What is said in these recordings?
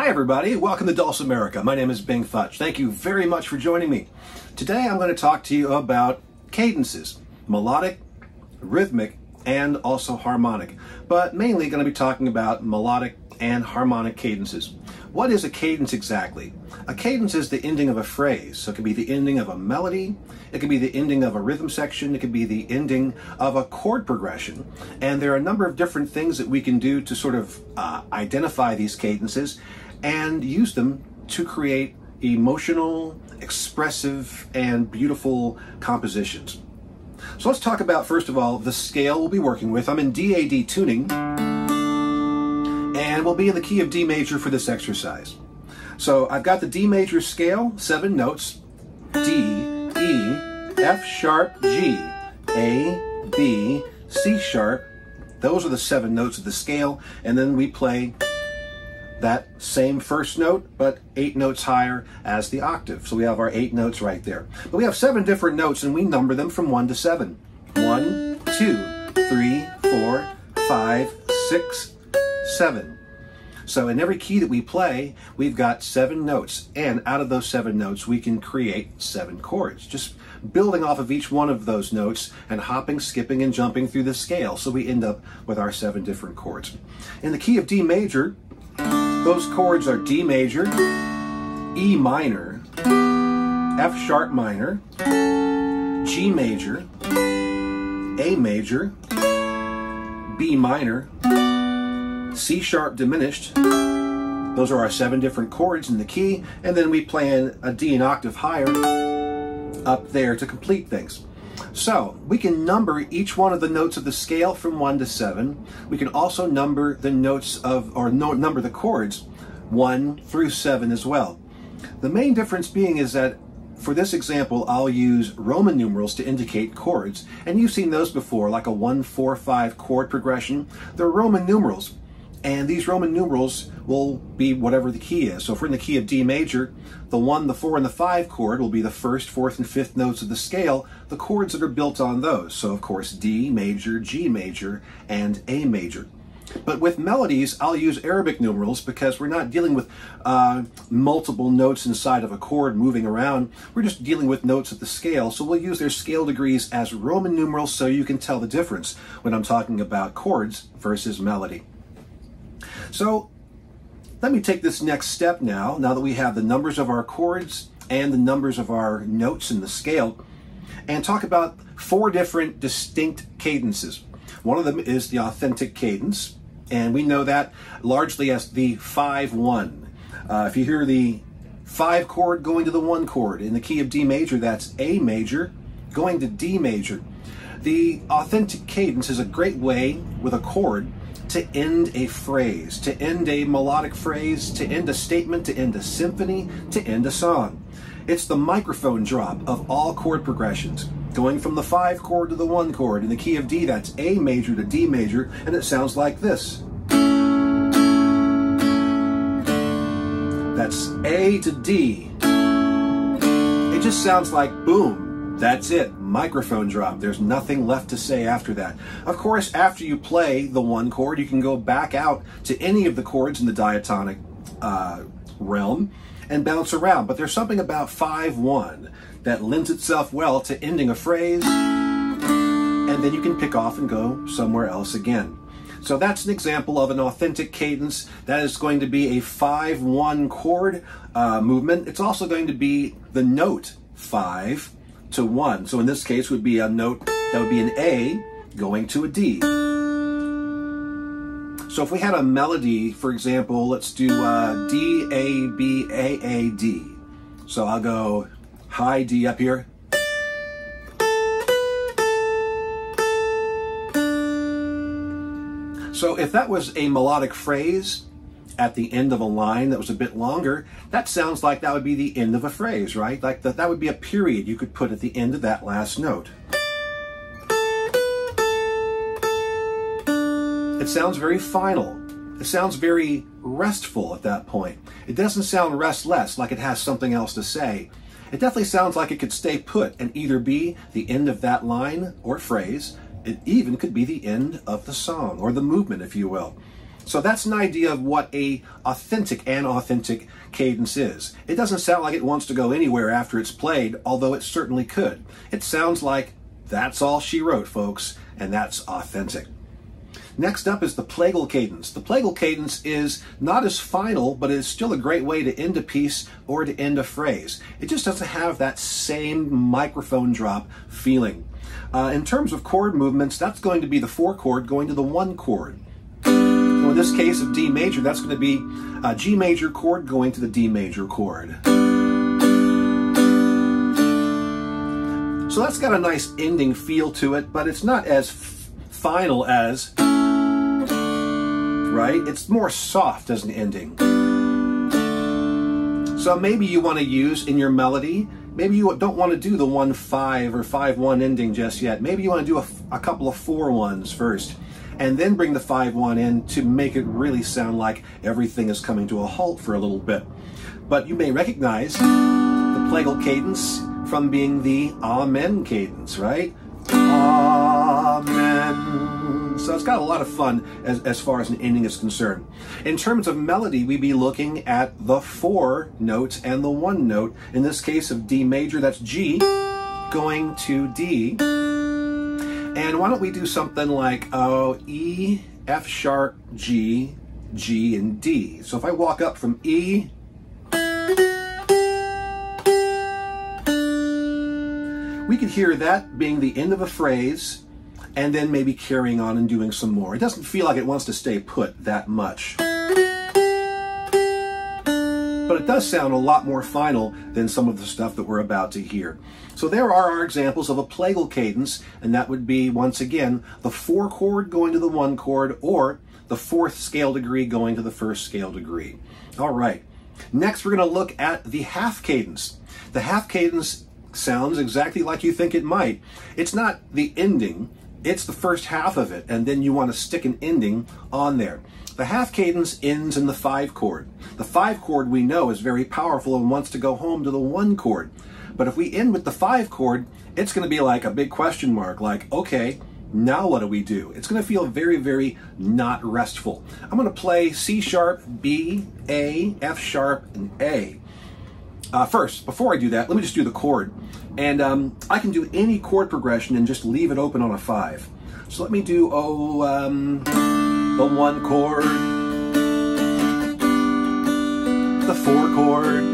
Hi everybody, welcome to Dulcimerica. My name is Futch. Thank you very much for joining me. Today I'm going to talk to you about cadences, melodic, rhythmic, and also harmonic, but mainly going to be talking about melodic and harmonic cadences. What is a cadence exactly? A cadence is the ending of a phrase. So it could be the ending of a melody, it could be the ending of a rhythm section, it could be the ending of a chord progression. And there are a number of different things that we can do to sort of identify these cadences and use them to create emotional, expressive, and beautiful compositions. So let's talk about, first of all, the scale we'll be working with. I'm in DAD tuning, and we'll be in the key of D major for this exercise. So I've got the D major scale, 7 notes: D, E, F sharp, G, A, B, C sharp. Those are the 7 notes of the scale, and then we play that same first note, but 8 notes higher as the octave. So we have our 8 notes right there. But we have 7 different notes, and we number them from 1 to 7. 1, 2, 3, 4, 5, 6, 7. So in every key that we play, we've got 7 notes, and out of those 7 notes, we can create 7 chords, just building off of each one of those notes and hopping, skipping, and jumping through the scale. So we end up with our 7 different chords. In the key of D major, those chords are D major, E minor, F sharp minor, G major, A major, B minor, C sharp diminished. Those are our 7 different chords in the key, and then we play in a D an octave higher up there to complete things. So we can number each one of the notes of the scale from 1 to 7. We can also number the notes of, or number the chords 1 through 7 as well. The main difference being is that for this example, I'll use Roman numerals to indicate chords, and you've seen those before, like a 1, 4, 5 chord progression. They're Roman numerals, and these Roman numerals will be whatever the key is. So if we're in the key of D major, the 1, the 4, and the 5 chord will be the 1st, 4th, and 5th notes of the scale, the chords that are built on those. So of course, D major, G major, and A major. But with melodies, I'll use Arabic numerals because we're not dealing with multiple notes inside of a chord moving around. We're just dealing with notes of the scale. So we'll use their scale degrees as Roman numerals so you can tell the difference when I'm talking about chords versus melody. So let me take this next step now that we have the numbers of our chords and the numbers of our notes in the scale, and talk about 4 different distinct cadences. One of them is the authentic cadence, and we know that largely as the 5-1. If you hear the 5 chord going to the 1 chord in the key of D major, that's A major going to D major. The authentic cadence is a great way with a chord to end a phrase, to end a melodic phrase, to end a statement, to end a symphony, to end a song. It's the microphone drop of all chord progressions, going from the 5 chord to the 1 chord. In the key of D, that's A major to D major, and it sounds like this. That's A to D. It just sounds like boom. That's it, microphone drop. There's nothing left to say after that. Of course, after you play the 1 chord, you can go back out to any of the chords in the diatonic realm and bounce around. But there's something about 5-1 that lends itself well to ending a phrase, and then you can pick off and go somewhere else again. So that's an example of an authentic cadence. That is going to be a 5-1 chord movement. It's also going to be the note 5 to 1. So in this case would be a note that would be an A going to a D. So if we had a melody, for example, let's do D, A, B, A, A, D. So I'll go high D up here. So if that was a melodic phrase at the end of a line that was a bit longer, that sounds like that would be the end of a phrase, right? Like that would be a period you could put at the end of that last note. It sounds very final. It sounds very restful at that point. It doesn't sound restless, like it has something else to say. It definitely sounds like it could stay put and either be the end of that line or phrase. It even could be the end of the song, or the movement, if you will. So that's an idea of what a authentic cadence is. It doesn't sound like it wants to go anywhere after it's played, although it certainly could. It sounds like that's all she wrote, folks, and that's authentic. Next up is the Plagal Cadence. The Plagal Cadence is not as final, but it is still a great way to end a piece or to end a phrase. It just doesn't have that same microphone drop feeling. In terms of chord movements, that's going to be the 4 chord going to the 1 chord. So in this case of D major, that's going to be a G major chord going to the D major chord. So that's got a nice ending feel to it, but it's not as final as, right? It's more soft as an ending. So maybe you want to use in your melody, maybe you don't want to do the 1-5 or 5-1 ending just yet. Maybe you want to do a couple of 4-1s first, and then bring the 5-1 in to make it really sound like everything is coming to a halt for a little bit. But you may recognize the Plagal Cadence from being the Amen cadence, right? Amen. So it's got a lot of fun as far as an ending is concerned. In terms of melody, we'd be looking at the 4 notes and the 1 note. In this case of D major, that's G going to D. And why don't we do something like E, F sharp, G, G, and D. So if I walk up from E, we could hear that being the end of a phrase, and then maybe carrying on and doing some more. It doesn't feel like it wants to stay put that much. But it does sound a lot more final than some of the stuff that we're about to hear. So there are our examples of a Plagal cadence, and that would be, once again, the 4 chord going to the 1 chord, or the 4th scale degree going to the 1st scale degree. All right. Next, we're going to look at the half cadence. The half cadence sounds exactly like you think it might. It's not the ending, it's the first half of it, and then you want to stick an ending on there. The half cadence ends in the 5 chord. The 5 chord we know is very powerful and wants to go home to the 1 chord. But if we end with the 5 chord, it's going to be like a big question mark, like, okay, now what do we do? It's going to feel very, very not restful. I'm going to play C sharp, B, A, F sharp, and A. First, before I do that, let me just do the chord. And I can do any chord progression and just leave it open on a 5. So let me do, the 1 chord, the 4 chord,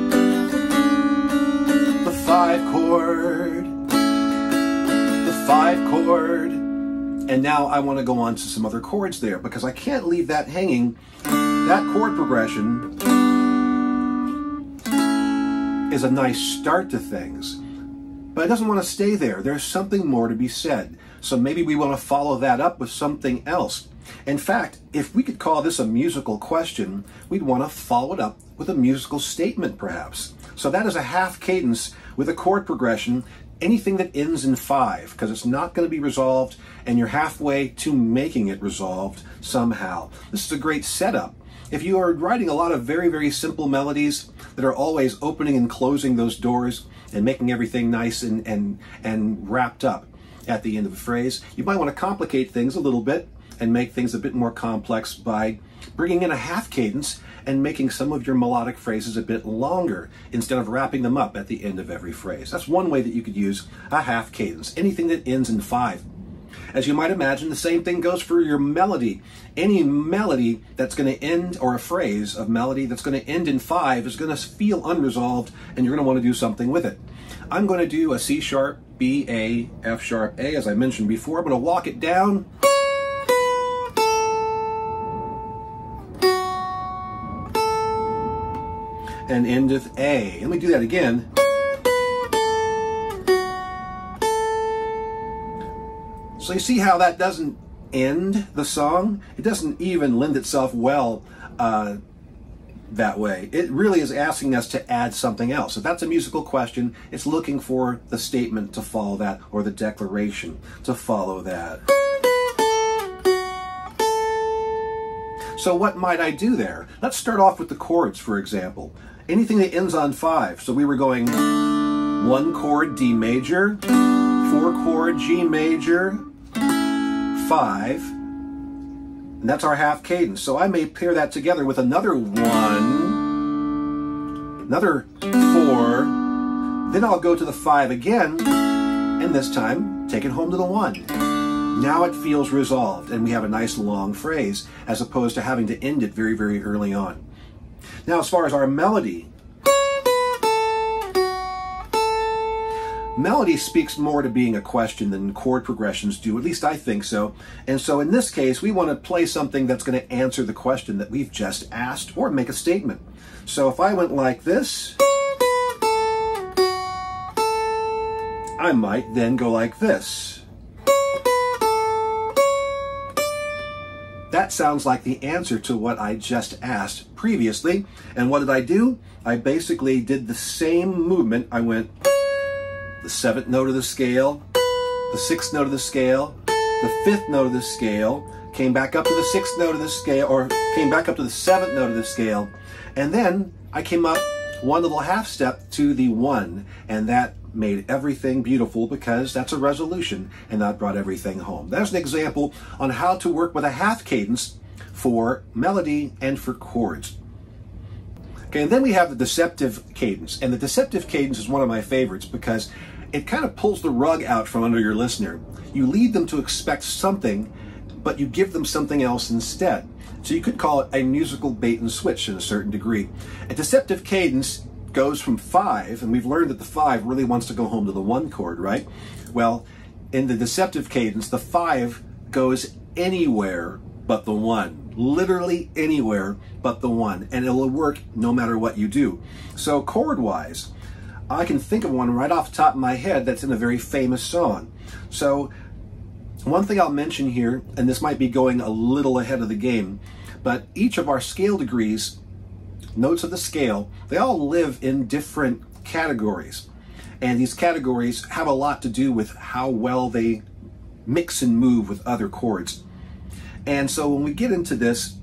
the 5 chord, the 5 chord, and now I want to go on to some other chords there because I can't leave that hanging. That chord progression is a nice start to things, but it doesn't want to stay there. There's something more to be said. So maybe we want to follow that up with something else. In fact, if we could call this a musical question, we'd want to follow it up with a musical statement, perhaps. So that is a half cadence with a chord progression, anything that ends in 5, because it's not going to be resolved, and you're halfway to making it resolved somehow. This is a great setup. If you are writing a lot of very, very simple melodies that are always opening and closing those doors and making everything nice and wrapped up at the end of a phrase, you might want to complicate things a little bit and make things a bit more complex by bringing in a half cadence and making some of your melodic phrases a bit longer instead of wrapping them up at the end of every phrase. That's one way that you could use a half cadence, anything that ends in 5. As you might imagine, the same thing goes for your melody. Any melody that's going to end, or a phrase of melody that's going to end in 5 is going to feel unresolved, and you're going to want to do something with it. I'm going to do a C sharp, B, A, F sharp, A, as I mentioned before. I'm going to walk it down. And end with A. Let me do that again. So you see how that doesn't end the song? It doesn't even lend itself well that way. It really is asking us to add something else. If that's a musical question, it's looking for the statement to follow that, or the declaration to follow that. So what might I do there? Let's start off with the chords, for example. Anything that ends on 5. So we were going 1 chord D major, 4 chord G major, 5. And that's our half cadence. So I may pair that together with another 1, another 4, then I'll go to the 5 again, and this time take it home to the 1. Now it feels resolved, and we have a nice long phrase, as opposed to having to end it very, very early on. Now, as far as our melody, melody speaks more to being a question than chord progressions do, at least I think so. And so in this case, we want to play something that's going to answer the question that we've just asked or make a statement. So if I went like this, I might then go like this. That sounds like the answer to what I just asked previously. And what did I do? I basically did the same movement. I went the 7th note of the scale, the 6th note of the scale, the 5th note of the scale, came back up to the 6th note of the scale, or came back up to the 7th note of the scale, and then I came up one little half step to the 1, and that made everything beautiful because that's a resolution, and that brought everything home. That's an example on how to work with a half cadence for melody and for chords. Okay, and then we have the deceptive cadence, and the deceptive cadence is one of my favorites because it kind of pulls the rug out from under your listener. You lead them to expect something, but you give them something else instead. So you could call it a musical bait and switch in a certain degree. A deceptive cadence goes from 5, and we've learned that the 5 really wants to go home to the 1 chord, right? Well, in the deceptive cadence, the 5 goes anywhere but the 1. Literally anywhere but the 1, and it'll work no matter what you do. So chord-wise, I can think of one right off the top of my head that's in a very famous song. So one thing I'll mention here, and this might be going a little ahead of the game, but each of our scale degrees, notes of the scale, they all live in different categories. And these categories have a lot to do with how well they mix and move with other chords. And so when we get into this,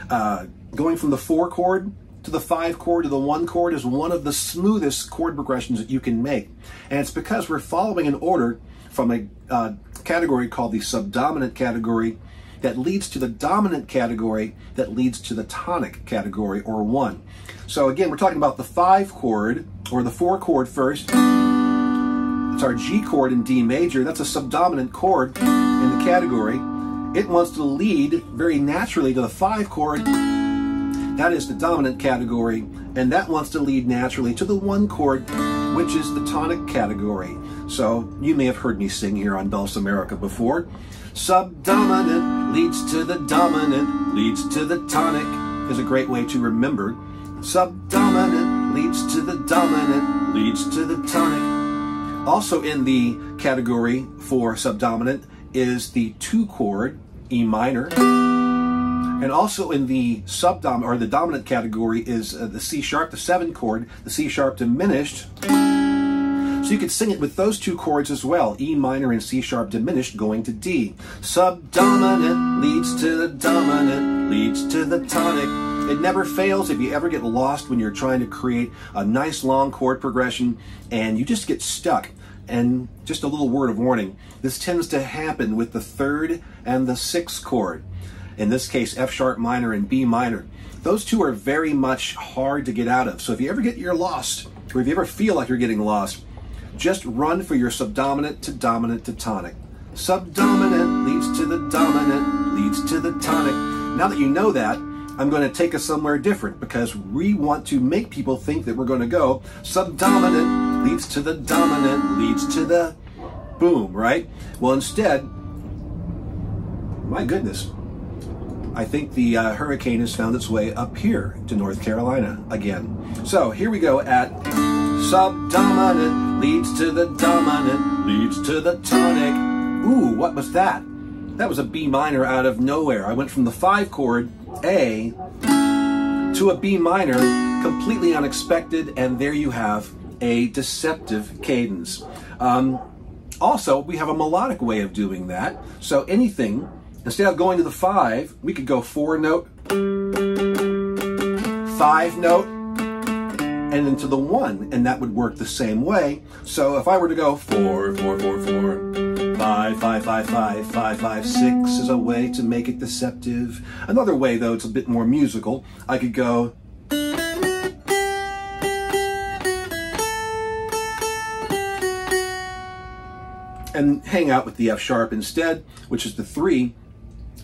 going from the 4 chord to the 5 chord to the 1 chord is one of the smoothest chord progressions that you can make. And it's because we're following an order from a category called the subdominant category that leads to the dominant category that leads to the tonic category, or 1. So again, we're talking about the 5 chord, or the 4 chord first. It's our G chord in D major. That's a subdominant chord in the category. It wants to lead very naturally to the 5 chord. That is the dominant category, and that wants to lead naturally to the 1 chord, which is the tonic category. So you may have heard me sing here on Dulcimerica before. Subdominant leads to the dominant, leads to the tonic is a great way to remember. Subdominant leads to the dominant, leads to the tonic. Also in the category for subdominant is the 2 chord, E minor. And also in the subdominant, or the dominant category, is the C sharp, the 7 chord, the C sharp diminished. So you could sing it with those 2 chords as well, E minor and C sharp diminished going to D. Subdominant leads to the dominant, leads to the tonic. It never fails if you ever get lost when you're trying to create a nice long chord progression and you just get stuck. And just a little word of warning, this tends to happen with the 3rd and the 6th chord. In this case, F sharp minor and B minor. Those 2 are very much hard to get out of. So if you ever get you're lost, or if you ever feel like you're getting lost, just run for your subdominant to dominant to tonic. Subdominant leads to the dominant, leads to the tonic. Now that you know that, I'm going to take us somewhere different because we want to make people think that we're going to go subdominant leads to the dominant, leads to the boom, right? Well, instead, my goodness, I think the hurricane has found its way up here to North Carolina again. So here we go at subdominant leads to the dominant, leads to the tonic. Ooh, what was that? That was a B minor out of nowhere. I went from the 5 chord, A, to a B minor, completely unexpected, and there you have a deceptive cadence. Also, we have a melodic way of doing that. So anything, instead of going to the 5, we could go 4 note, 5 note, and into the 1, and that would work the same way. So if I were to go 4, 4, 4, 4, 5, 5, 5, 5, 5, 5, 5, 6 is a way to make it deceptive. Another way, though, it's a bit more musical. I could go and hang out with the F sharp instead, which is the 3.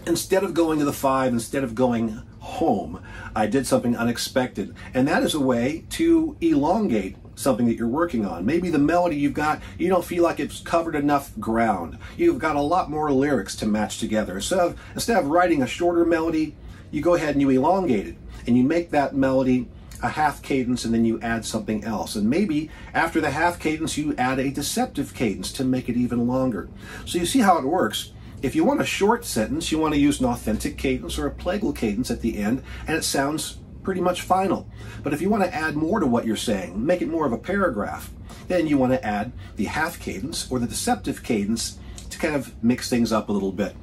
Instead of going to the 5, instead of going home, I did something unexpected. And that is a way to elongate something that you're working on. Maybe the melody you've got, you don't feel like it's covered enough ground. You've got a lot more lyrics to match together. So instead of writing a shorter melody, you go ahead and you elongate it. And you make that melody a half cadence, and then you add something else. And maybe after the half cadence, you add a deceptive cadence to make it even longer. So you see how it works. If you want a short sentence, you want to use an authentic cadence or a plagal cadence at the end, and it sounds pretty much final. But if you want to add more to what you're saying, make it more of a paragraph, then you want to add the half cadence or the deceptive cadence to kind of mix things up a little bit.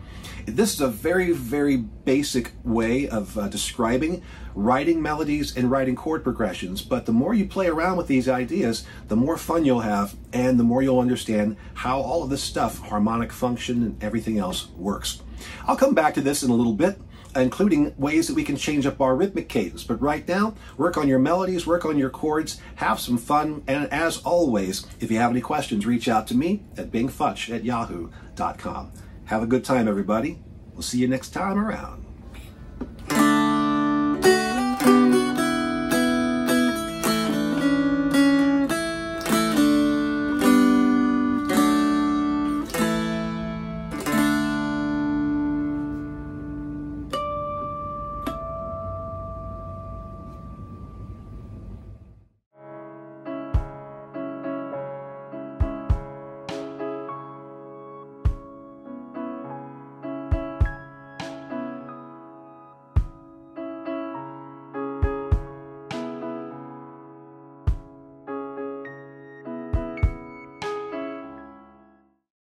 This is a very, very basic way of describing writing melodies and writing chord progressions, but the more you play around with these ideas, the more fun you'll have, and the more you'll understand how all of this stuff, harmonic function and everything else, works. I'll come back to this in a little bit, including ways that we can change up our rhythmic cadence. But right now, work on your melodies, work on your chords, have some fun, and as always, if you have any questions, reach out to me at bingfutch@yahoo.com. Have a good time, everybody. We'll see you next time around.